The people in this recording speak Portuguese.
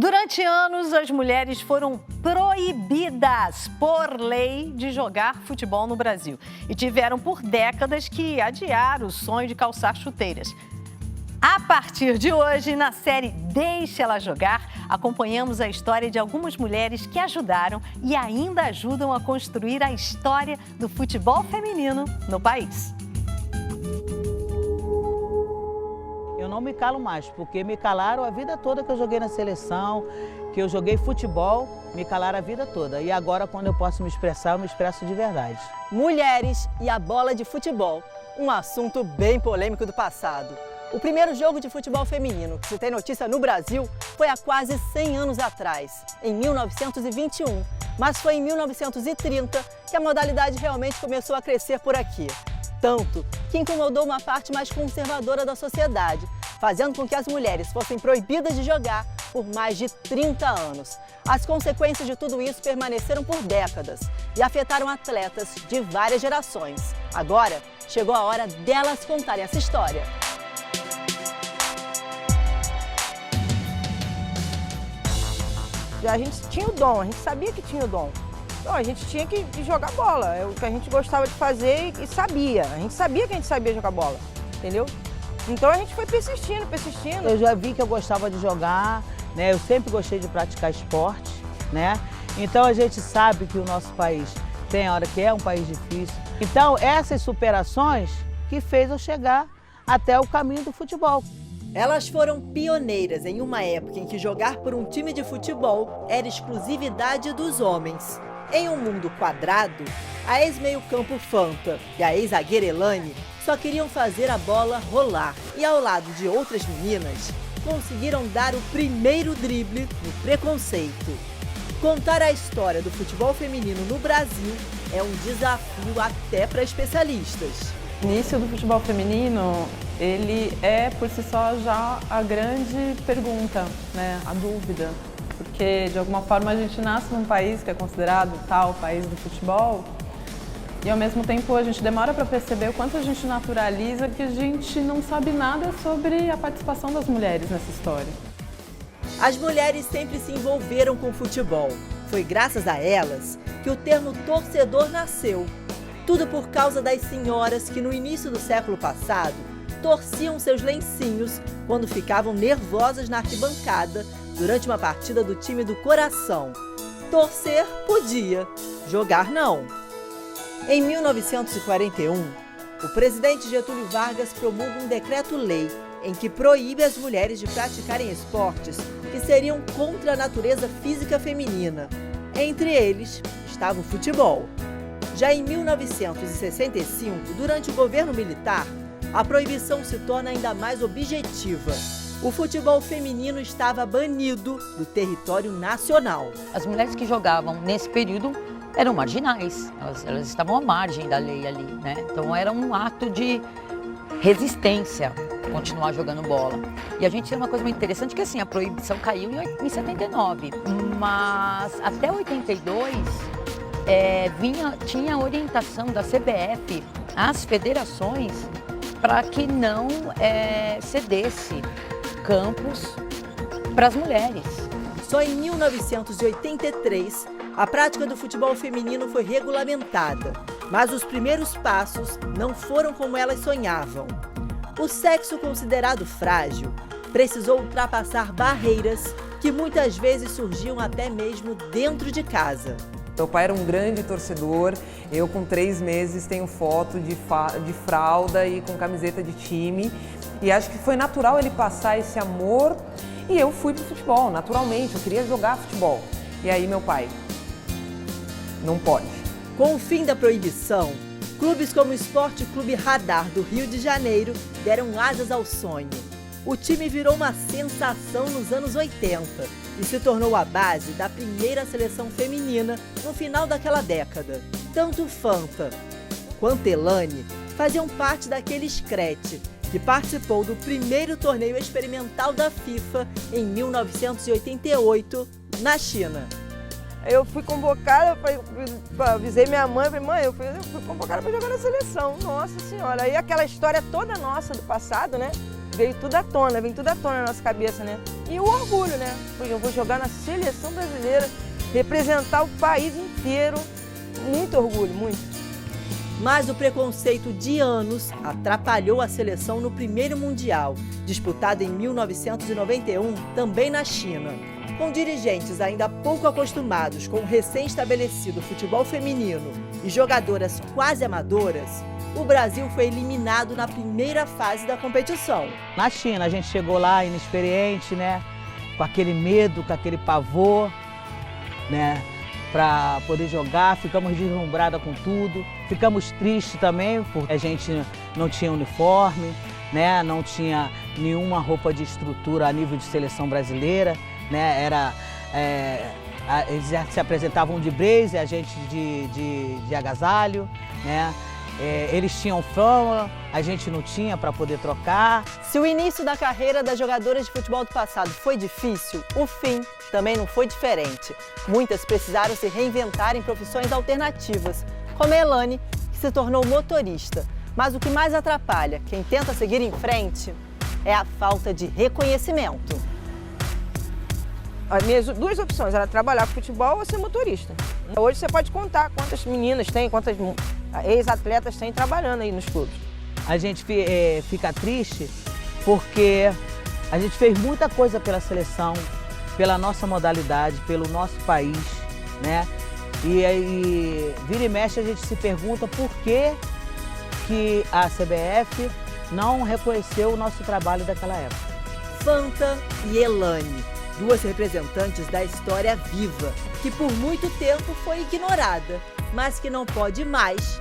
Durante anos, as mulheres foram proibidas por lei de jogar futebol no Brasil e tiveram por décadas que adiar o sonho de calçar chuteiras. A partir de hoje, na série Deixa Ela Jogar, acompanhamos a história de algumas mulheres que ajudaram e ainda ajudam a construir a história do futebol feminino no país. Eu não me calo mais, porque me calaram a vida toda que eu joguei na seleção, que eu joguei futebol, me calaram a vida toda. E agora, quando eu posso me expressar, eu me expresso de verdade. Mulheres e a bola de futebol, um assunto bem polêmico do passado. O primeiro jogo de futebol feminino que se tem notícia no Brasil foi há quase 100 anos atrás, em 1921. Mas foi em 1930 que a modalidade realmente começou a crescer por aqui. Tanto que incomodou uma parte mais conservadora da sociedade, fazendo com que as mulheres fossem proibidas de jogar por mais de 30 anos. As consequências de tudo isso permaneceram por décadas e afetaram atletas de várias gerações. Agora, chegou a hora delas contarem essa história. A gente tinha o dom, a gente sabia que tinha o dom. Então, a gente tinha que jogar bola, é o que a gente gostava de fazer e sabia. A gente sabia que a gente sabia jogar bola, entendeu? Então a gente foi persistindo. Eu já vi que eu gostava de jogar, né? Eu sempre gostei de praticar esporte, né? Então a gente sabe que o nosso país tem hora que é um país difícil. Então essas superações que fez eu chegar até o caminho do futebol. Elas foram pioneiras em uma época em que jogar por um time de futebol era exclusividade dos homens. Em um mundo quadrado, a ex-meio-campo Fanta e a ex-zagueira Elane só queriam fazer a bola rolar. E ao lado de outras meninas, conseguiram dar o primeiro drible no preconceito. Contar a história do futebol feminino no Brasil é um desafio até para especialistas. O início do futebol feminino, ele é por si só já a grande pergunta, né? A dúvida. Porque, de alguma forma, a gente nasce num país que é considerado tal país do futebol e, ao mesmo tempo, a gente demora para perceber o quanto a gente naturaliza que a gente não sabe nada sobre a participação das mulheres nessa história. As mulheres sempre se envolveram com o futebol. Foi graças a elas que o termo torcedor nasceu. Tudo por causa das senhoras que, no início do século passado, torciam seus lencinhos quando ficavam nervosas na arquibancada durante uma partida do time do coração. Torcer podia, jogar não. Em 1941, o presidente Getúlio Vargas promulga um decreto-lei em que proíbe as mulheres de praticarem esportes que seriam contra a natureza física feminina. Entre eles estava o futebol. Já em 1965, durante o governo militar, a proibição se torna ainda mais objetiva. O futebol feminino estava banido do território nacional. As mulheres que jogavam nesse período eram marginais, elas estavam à margem da lei ali, né? Então era um ato de resistência continuar jogando bola. E a gente tem uma coisa muito interessante que assim, a proibição caiu em 79, mas até 82 tinha orientação da CBF às federações para que não cedesse campos para as mulheres. Só em 1983, a prática do futebol feminino foi regulamentada, mas os primeiros passos não foram como elas sonhavam. O sexo considerado frágil precisou ultrapassar barreiras que muitas vezes surgiam até mesmo dentro de casa. Meu pai era um grande torcedor, eu com 3 meses tenho foto de fralda e com camiseta de time. E acho que foi natural ele passar esse amor e eu fui pro futebol, naturalmente, eu queria jogar futebol. E aí meu pai, não pode. Com o fim da proibição, clubes como o Esporte Clube Radar do Rio de Janeiro deram asas ao sonho. O time virou uma sensação nos anos 80 e se tornou a base da primeira seleção feminina no final daquela década. Tanto Fanta quanto Elane faziam parte daquele escrete que participou do primeiro torneio experimental da FIFA em 1988, na China. Eu fui convocada, avisei minha mãe, falei, mãe, eu fui convocada para jogar na seleção. Nossa Senhora, aí aquela história toda nossa do passado, né? Veio tudo à tona na nossa cabeça, né? E o orgulho, né? Porque eu vou jogar na seleção brasileira, representar o país inteiro. Muito orgulho, muito. Mas o preconceito de anos atrapalhou a seleção no primeiro Mundial, disputado em 1991, também na China. Com dirigentes ainda pouco acostumados com o recém-estabelecido futebol feminino e jogadoras quase amadoras, o Brasil foi eliminado na primeira fase da competição. Na China, a gente chegou lá inexperiente, né? Com aquele medo, com aquele pavor, né? Para poder jogar, ficamos deslumbradas com tudo. Ficamos tristes também, porque a gente não tinha uniforme, né? Não tinha nenhuma roupa de estrutura a nível de seleção brasileira, né? Eles já se apresentavam de blazer, a gente de agasalho, né? Eles tinham fama, a gente não tinha para poder trocar. Se o início da carreira das jogadoras de futebol do passado foi difícil, o fim também não foi diferente. Muitas precisaram se reinventar em profissões alternativas, como a Elane, que se tornou motorista. Mas o que mais atrapalha quem tenta seguir em frente é a falta de reconhecimento. As minhas duas opções eram trabalhar com futebol ou ser motorista. Hoje você pode contar quantas meninas tem, quantas ex-atletas tem trabalhando aí nos clubes. A gente fica triste porque a gente fez muita coisa pela seleção, pela nossa modalidade, pelo nosso país, né? E vira e mexe a gente se pergunta por que a CBF não reconheceu o nosso trabalho daquela época. Fanta e Elane, duas representantes da história viva, que por muito tempo foi ignorada, mas que não pode mais